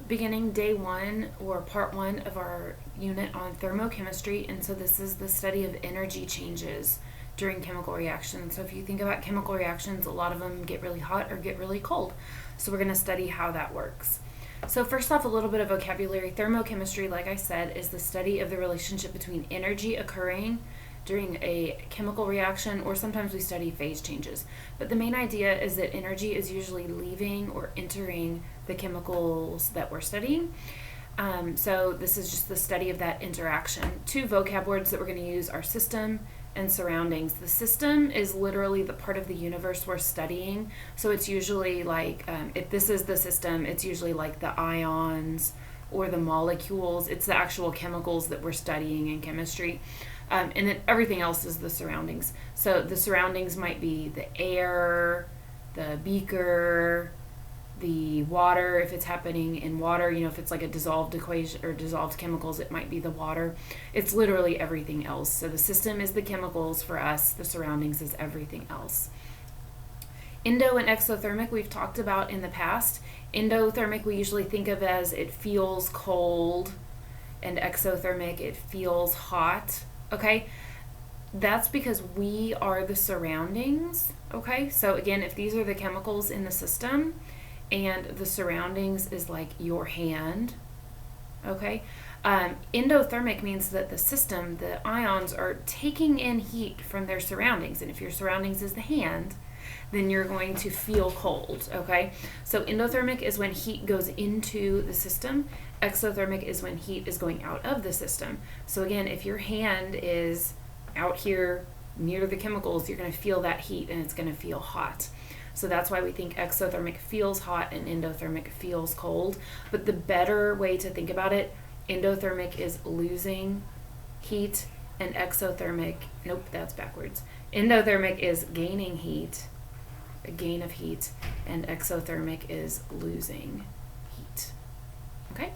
beginning day one or part one of our unit on thermochemistry, and so this is the study of energy changes during chemical reactions. So if you think about chemical reactions, a lot of them get really hot or get really cold. So we're going to study how that works. So first off, a little bit of vocabulary. Thermochemistry, like I said, is the study of the relationship between energy occurring during a chemical reaction, or sometimes we study phase changes. But the main idea is that energy is usually leaving or entering the chemicals that we're studying. So this is just the study of that interaction. Two vocab words that we're going to use are system and surroundings. The system is literally the part of the universe we're studying. So it's usually like, if this is the system, it's usually like the ions or the molecules. It's the actual chemicals that we're studying in chemistry. And then everything else is the surroundings. So the surroundings might be the air, the beaker, the water, if it's happening in water, if it's like a dissolved equation or dissolved chemicals, it might be the water. It's literally everything else. So the system is the chemicals for us, the surroundings is everything else. Endo and exothermic we've talked about in the past. Endothermic we usually think of as it feels cold, and exothermic it feels hot. Okay, that's because we are the surroundings. Okay, so again, if these are the chemicals in the system and the surroundings is like your hand, okay, endothermic means that the system, the ions are taking in heat from their surroundings, and if your surroundings is the hand, then you're going to feel cold. Okay, so endothermic is when heat goes into the system. Exothermic is when heat is going out of the system. So again, if your hand is out here near the chemicals, you're going to feel that heat and it's going to feel hot. So that's why we think exothermic feels hot and endothermic feels cold. But the better way to think about it, endothermic is losing heat, and exothermic, nope, that's backwards. Endothermic is gaining heat, a gain of heat, and exothermic is losing heat. Okay?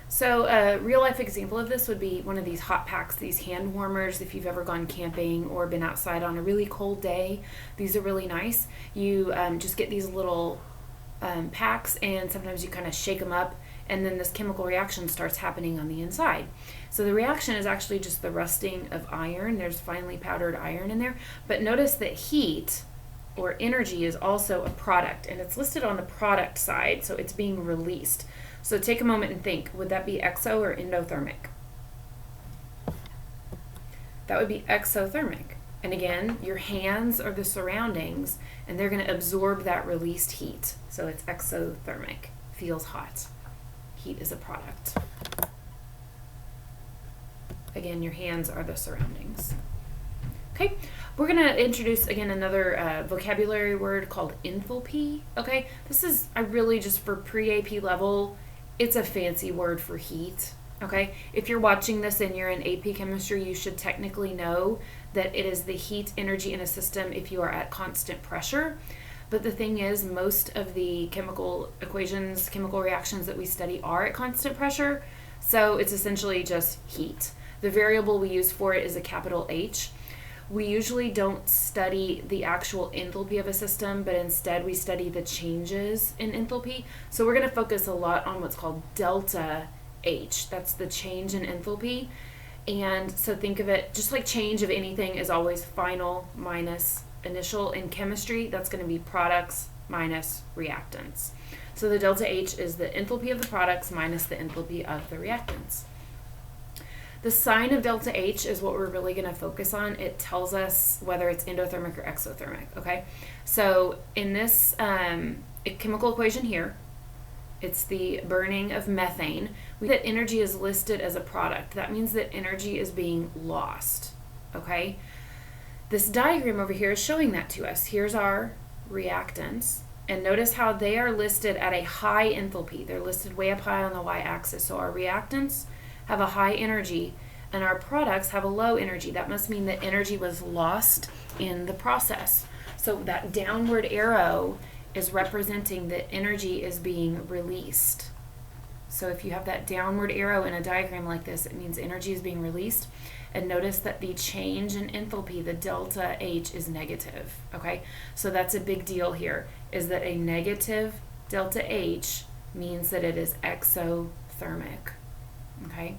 So a real life example of this would be one of these hot packs, these hand warmers. If you've ever gone camping or been outside on a really cold day, these are really nice. You just get these little packs, and sometimes you kind of shake them up, and then this chemical reaction starts happening on the inside. So the reaction is actually just the rusting of iron. There's finely powdered iron in there. But notice that heat or energy is also a product, and it's listed on the product side, so it's being released. So take a moment and think, would that be exo or endothermic? That would be exothermic. And again, your hands are the surroundings, and they're going to absorb that released heat. So it's exothermic, feels hot. Heat is a product. Again, your hands are the surroundings. Okay, we're going to introduce, again, another vocabulary word called enthalpy. Okay, this is, I really just for pre-AP level, it's a fancy word for heat. Okay, if you're watching this and you're in AP chemistry, you should technically know that it is the heat energy in a system if you are at constant pressure. But the thing is, most of the chemical equations, chemical reactions that we study are at constant pressure. So it's essentially just heat. The variable we use for it is a capital H. We usually don't study the actual enthalpy of a system, but instead we study the changes in enthalpy. So we're going to focus a lot on what's called delta H. That's the change in enthalpy. And so think of it just like change of anything is always final minus initial. In chemistry, that's going to be products minus reactants. So the delta H is the enthalpy of the products minus the enthalpy of the reactants. The sign of delta H is what we're really going to focus on. It tells us whether it's endothermic or exothermic, okay? So in this chemical equation here, it's the burning of methane. That energy is listed as a product. That means that energy is being lost, okay? This diagram over here is showing that to us. Here's our reactants, and notice how they are listed at a high enthalpy. They're listed way up high on the y-axis. So our reactants have a high energy, and our products have a low energy. That must mean that energy was lost in the process. So that downward arrow is representing that energy is being released. So if you have that downward arrow in a diagram like this, it means energy is being released. And notice that the change in enthalpy, the delta H, is negative, okay? So that's a big deal here, is that a negative delta H means that it is exothermic. Okay?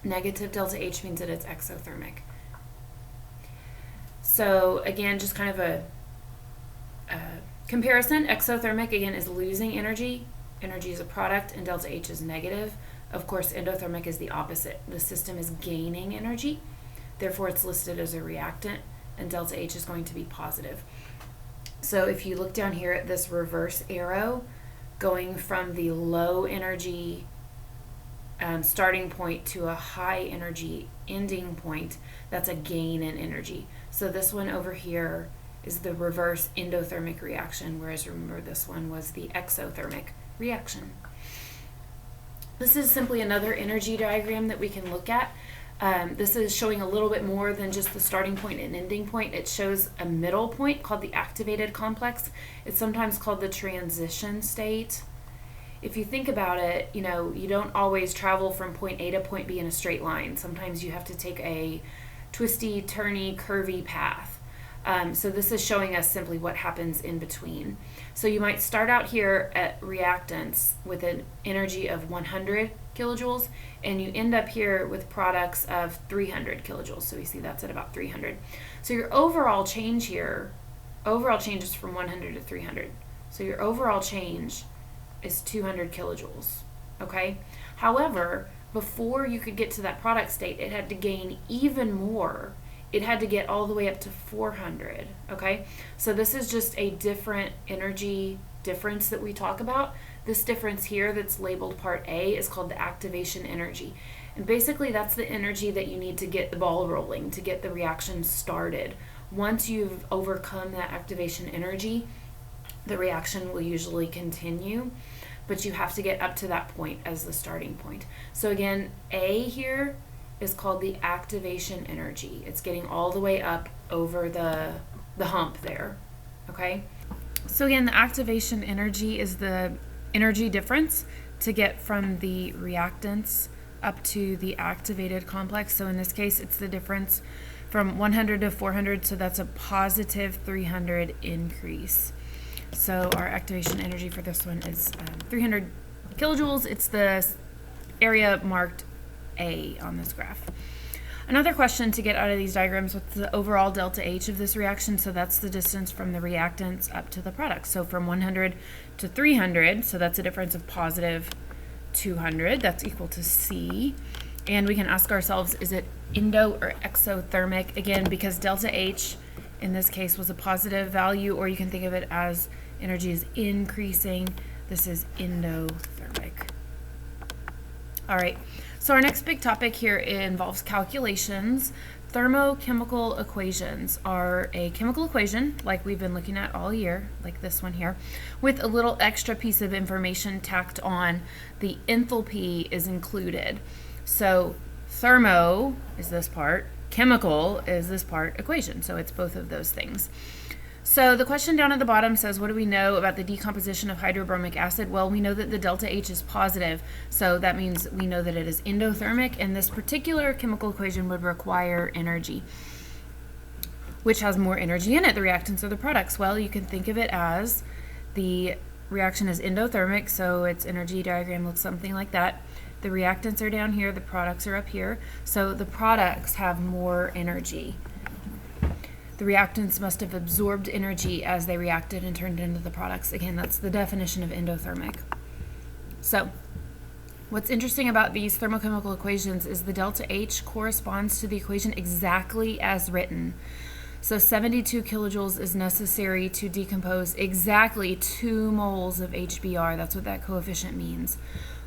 Negative delta H means that it's exothermic. So again, just kind of a comparison. Exothermic, again, is losing energy. Energy is a product, and delta H is negative. Of course, endothermic is the opposite. The system is gaining energy. Therefore, it's listed as a reactant, and delta H is going to be positive. So if you look down here at this reverse arrow, going from the low energy starting point to a high energy ending point, that's a gain in energy. So this one over here is the reverse endothermic reaction, whereas remember this one was the exothermic reaction. This is simply another energy diagram that we can look at. This is showing a little bit more than just the starting point and ending point. It shows a middle point called the activated complex. It's sometimes called the transition state. If you think about it, you know, you don't always travel from point A to point B in a straight line. Sometimes you have to take a twisty, turny, curvy path. So this is showing us simply what happens in between. So you might start out here at reactants with an energy of 100 kilojoules, and you end up here with products of 300 kilojoules. So we see that's at about 300. So your overall change here, overall change is from 100 to 300. So your overall change is 200 kilojoules, okay? However, before you could get to that product state, it had to gain even more. It had to get all the way up to 400, okay? So this is just a different energy difference that we talk about. This difference here that's labeled part A is called the activation energy. And basically that's the energy that you need to get the ball rolling, to get the reaction started. Once you've overcome that activation energy, the reaction will usually continue, but you have to get up to that point as the starting point. So again, A here is called the activation energy. It's getting all the way up over the hump there, okay? So again, the activation energy is the energy difference to get from the reactants up to the activated complex. So in this case, it's the difference from 100 to 400, so that's a positive 300 increase. So our activation energy for this one is 300 kilojoules. It's the area marked A on this graph. Another question to get out of these diagrams, what's the overall delta H of this reaction? So that's the distance from the reactants up to the product. So from 100 to 300, so that's a difference of positive 200. That's equal to C. And we can ask ourselves, is it endo or exothermic? Again, because delta H in this case was a positive value, or you can think of it as energy is increasing. This is endothermic. All right, so our next big topic here involves calculations. Thermochemical equations are a chemical equation, like we've been looking at all year, like this one here, with a little extra piece of information tacked on. The enthalpy is included. So thermo is this part, chemical is this part, equation. So it's both of those things. So the question down at the bottom says, what do we know about the decomposition of hydrobromic acid? Well, we know that the delta H is positive, so that means we know that it is endothermic, and this particular chemical equation would require energy. Which has more energy in it, the reactants or the products? Well, you can think of it as the reaction is endothermic, so its energy diagram looks something like that. The reactants are down here, the products are up here, so the products have more energy. The reactants must have absorbed energy as they reacted and turned into the products. Again, that's the definition of endothermic. So, what's interesting about these thermochemical equations is the delta H corresponds to the equation exactly as written. So 72 kilojoules is necessary to decompose exactly 2 moles of HBr. That's what that coefficient means.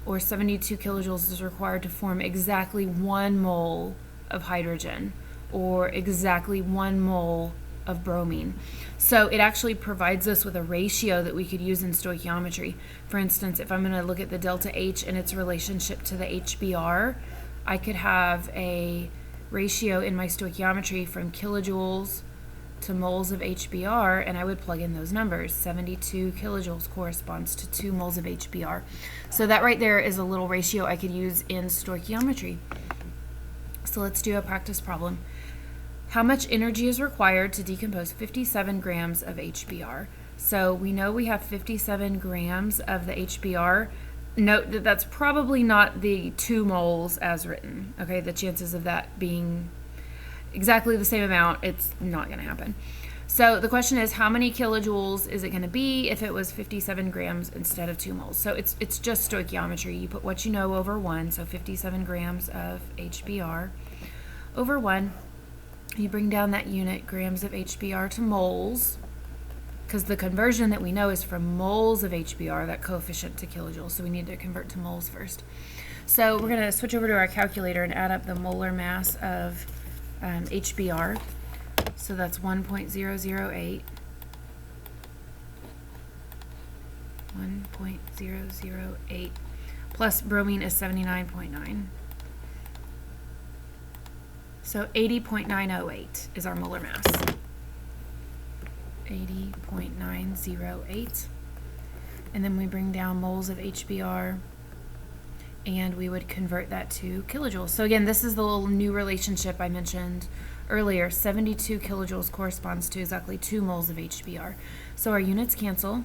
Or 72 kilojoules is required to form exactly 1 mole of hydrogen, or exactly 1 mole of bromine. So it actually provides us with a ratio that we could use in stoichiometry. For instance, if I'm going to look at the delta H and its relationship to the HBr, I could have a ratio in my stoichiometry from kilojoules to moles of HBr, and I would plug in those numbers. 72 kilojoules corresponds to 2 moles of HBr. So that right there is a little ratio I could use in stoichiometry. So let's do a practice problem. How much energy is required to decompose 57 grams of HBr? So we know we have 57 grams of the HBr. Note that that's probably not the 2 moles as written. Okay, the chances of that being exactly the same amount, it's not going to happen. So the question is, how many kilojoules is it going to be if it was 57 grams instead of 2 moles? So it's just stoichiometry. You put what you know over 1, so 57 grams of HBr over 1. You bring down that unit, grams of HBr, to moles, because the conversion that we know is from moles of HBr, that coefficient, to kilojoules. So we need to convert to moles first. So we're going to switch over to our calculator and add up the molar mass of HBr. So that's 1.008. 1.008 plus bromine is 79.9. So 80.908 is our molar mass. 80.908. And then we bring down moles of HBr, and we would convert that to kilojoules. So again, this is the little new relationship I mentioned earlier. 72 kilojoules corresponds to exactly 2 moles of HBr. So our units cancel,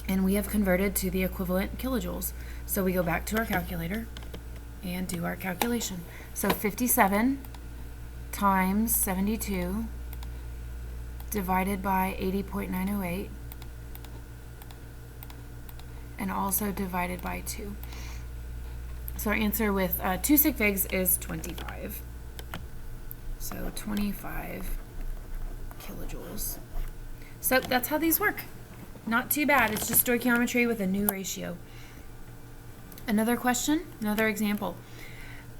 and we have converted to the equivalent kilojoules. So we go back to our calculator and do our calculation. So 57 times 72 divided by 80.908, and also divided by 2. So our answer with 2 sig figs is 25. So 25 kilojoules. So that's how these work. Not too bad. It's just stoichiometry with a new ratio. Another question, another example.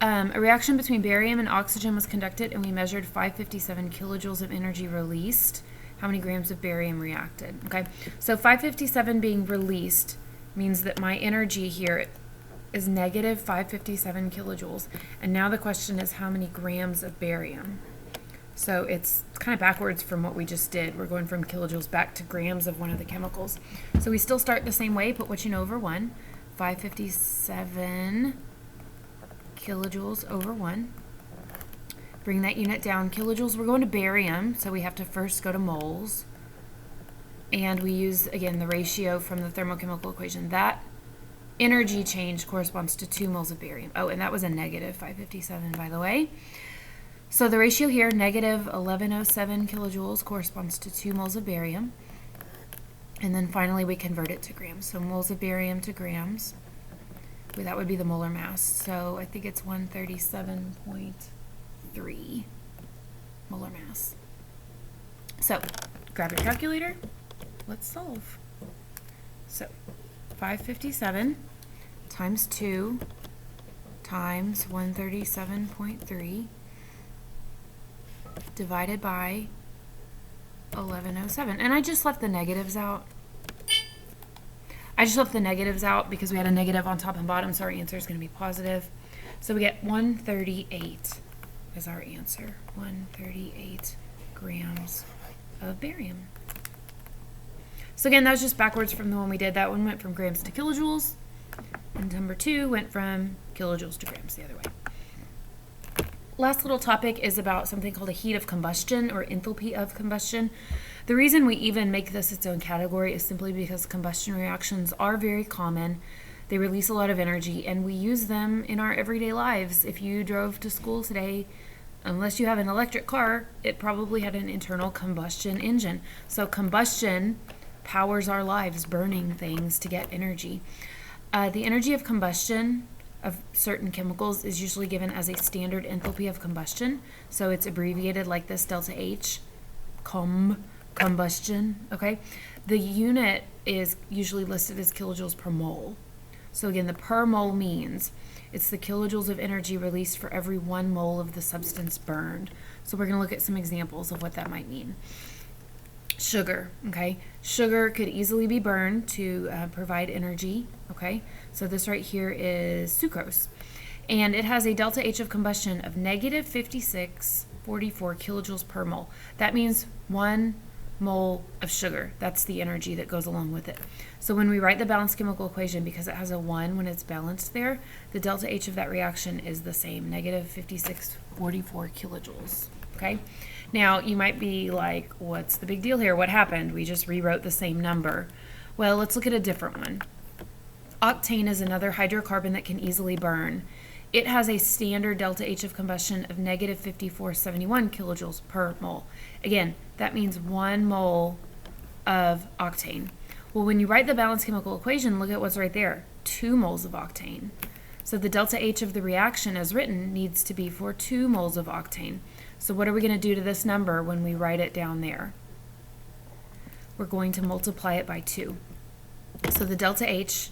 A reaction between barium and oxygen was conducted, and we measured 557 kilojoules of energy released. How many grams of barium reacted? Okay, so 557 being released means that my energy here is negative 557 kilojoules. And now the question is, how many grams of barium? So it's kind of backwards from what we just did. We're going from kilojoules back to grams of one of the chemicals. So we still start the same way, put what you know over 1. 557 kilojoules over 1. Bring that unit down. Kilojoules, we're going to barium, so we have to first go to moles. And we use, again, the ratio from the thermochemical equation. That energy change corresponds to 2 moles of barium. Oh, and that was a negative 557, by the way. So the ratio here, negative 1107 kilojoules, corresponds to 2 moles of barium. And then finally we convert it to grams. So moles of barium to grams. That would be the molar mass. So I think it's 137.3 molar mass. So grab your calculator. Let's solve. So 557 times 2 times 137.3 divided by 1107. And I just left the negatives out. Because we had a negative on top and bottom, so our answer is going to be positive. So we get 138 is our answer. 138 grams of barium. So again, that was just backwards from the one we did. That one went from grams to kilojoules, and number 2 went from kilojoules to grams the other way. Last little topic is about something called a heat of combustion, or enthalpy of combustion. The reason we even make this its own category is simply because combustion reactions are very common. They release a lot of energy, and we use them in our everyday lives. If you drove to school today, unless you have an electric car, it probably had an internal combustion engine. So combustion powers our lives, burning things to get energy. The energy of combustion of certain chemicals is usually given as a standard enthalpy of combustion. So it's abbreviated like this, delta H, combustion, okay? The unit is usually listed as kilojoules per mole. So again, the per mole means it's the kilojoules of energy released for every 1 mole of the substance burned. So we're going to look at some examples of what that might mean. Sugar, okay? Sugar could easily be burned to provide energy, okay? So this right here is sucrose. And it has a delta H of combustion of negative 56.44 kilojoules per mole. That means 1 mole of sugar. That's the energy that goes along with it. So when we write the balanced chemical equation, because it has a 1 when it's balanced there, the delta H of that reaction is the same, negative 56.44 kilojoules. okay? Now, you might be like, what's the big deal here? What happened? We just rewrote the same number. Well, let's look at a different one. Octane is another hydrocarbon that can easily burn. It has a standard delta H of combustion of negative 5471 kilojoules per mole. Again, that means 1 mole of octane. Well, when you write the balanced chemical equation, look at what's right there, 2 moles of octane. So the delta H of the reaction as written needs to be for 2 moles of octane. So what are we going to do to this number when we write it down there? We're going to multiply it by 2. So the delta H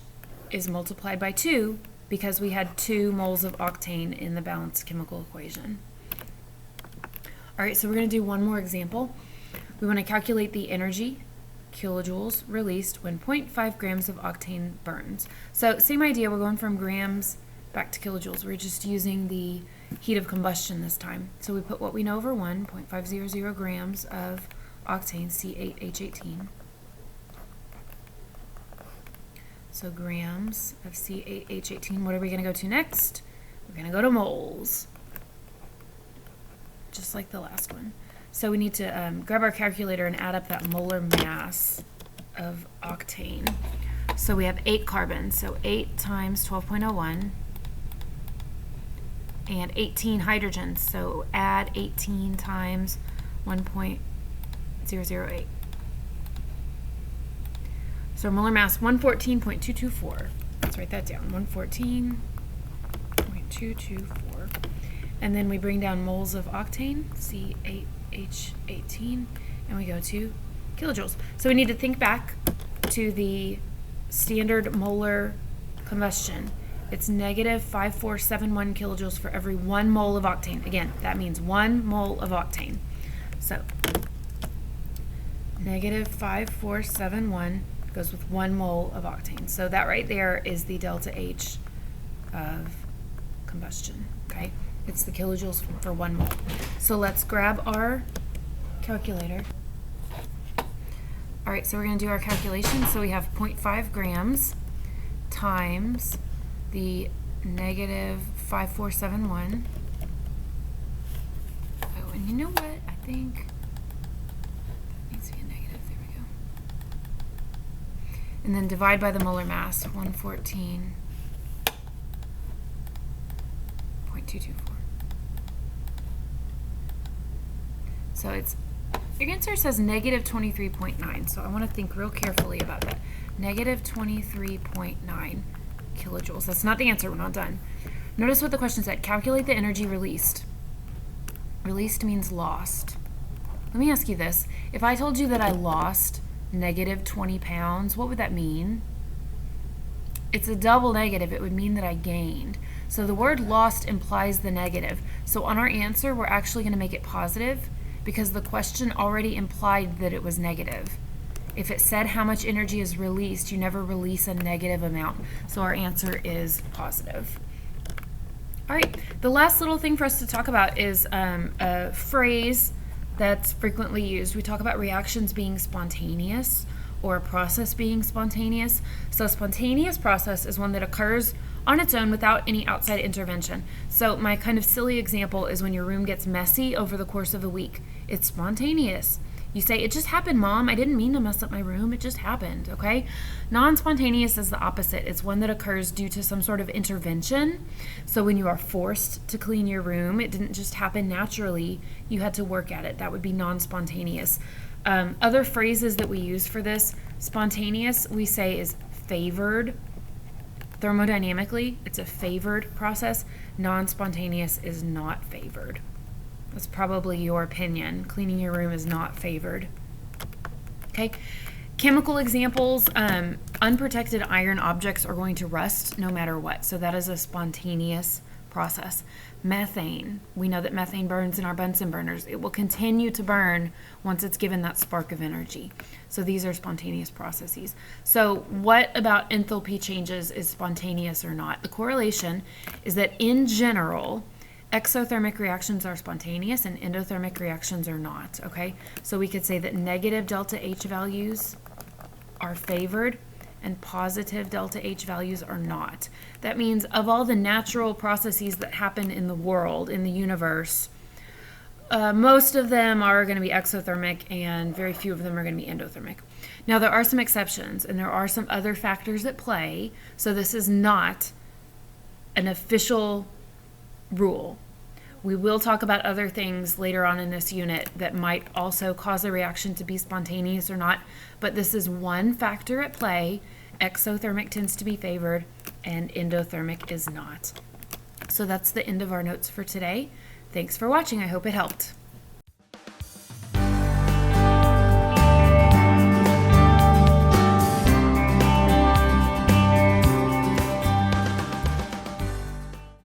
is multiplied by 2 because we had 2 moles of octane in the balanced chemical equation. All right, so we're going to do one more example. We want to calculate the energy, kilojoules, released when 0.5 grams of octane burns. So same idea, we're going from grams back to kilojoules. We're just using the heat of combustion this time. So we put what we know over 1, 0.500 grams of octane, C8H18. So grams of C8H18. What are we going to go to next? We're going to go to moles, just like the last one. So we need to grab our calculator and add up that molar mass of octane. So we have 8 carbons, so 8 times 12.01, and 18 hydrogens, so add 18 times 1.008. So molar mass 114.224. Let's write that down. 114.224. And then we bring down moles of octane, C8H18, and we go to kilojoules. So we need to think back to the standard molar combustion. It's negative 5471 kilojoules for every 1 mole of octane. Again, that means 1 mole of octane. So negative 5471 goes with 1 mole of octane. So that right there is the delta H of combustion, okay? It's the kilojoules for 1 mole. So let's grab our calculator. All right, so we're going to do our calculation. So we have 0.5 grams times the negative 5471. Oh, and you know what? I think that needs to be a negative. There we go. And then divide by the molar mass, 114.224. So it's, your answer says negative 23.9, so I want to think real carefully about that. Negative 23.9 kilojoules. That's not the answer. We're not done. Notice what the question said. Calculate the energy released. Released means lost. Let me ask you this. If I told you that I lost negative 20 pounds, what would that mean? It's a double negative. It would mean that I gained. So the word lost implies the negative. So on our answer, we're actually going to make it positive because the question already implied that it was negative. If it said how much energy is released, you never release a negative amount. So our answer is positive. All right, the last little thing for us to talk about is a phrase that's frequently used. We talk about reactions being spontaneous or a process being spontaneous. So a spontaneous process is one that occurs on its own without any outside intervention. So my kind of silly example is when your room gets messy over the course of a week. It's spontaneous. You say, it just happened, Mom. I didn't mean to mess up my room. It just happened, okay? Non-spontaneous is the opposite. It's one that occurs due to some sort of intervention. So when you are forced to clean your room, it didn't just happen naturally. You had to work at it. That would be non-spontaneous. Other phrases that we use for this, spontaneous, we say is favored. Thermodynamically, it's a favored process. Non-spontaneous is not favored. That's probably your opinion. Cleaning your room is not favored. Okay. Chemical examples, unprotected iron objects are going to rust no matter what. So that is a spontaneous process. Methane, we know that methane burns in our Bunsen burners. It will continue to burn once it's given that spark of energy. So these are spontaneous processes. So what about enthalpy changes is spontaneous or not? The correlation is that in general, exothermic reactions are spontaneous and endothermic reactions are not, okay? So we could say that negative delta H values are favored and positive delta H values are not. That means of all the natural processes that happen in the world, in the universe, Most of them are going to be exothermic, and very few of them are going to be endothermic. Now, there are some exceptions, and there are some other factors at play, so this is not an official rule. We will talk about other things later on in this unit that might also cause a reaction to be spontaneous or not, but this is one factor at play. Exothermic tends to be favored, and endothermic is not. So that's the end of our notes for today. Thanks for watching. I hope it helped.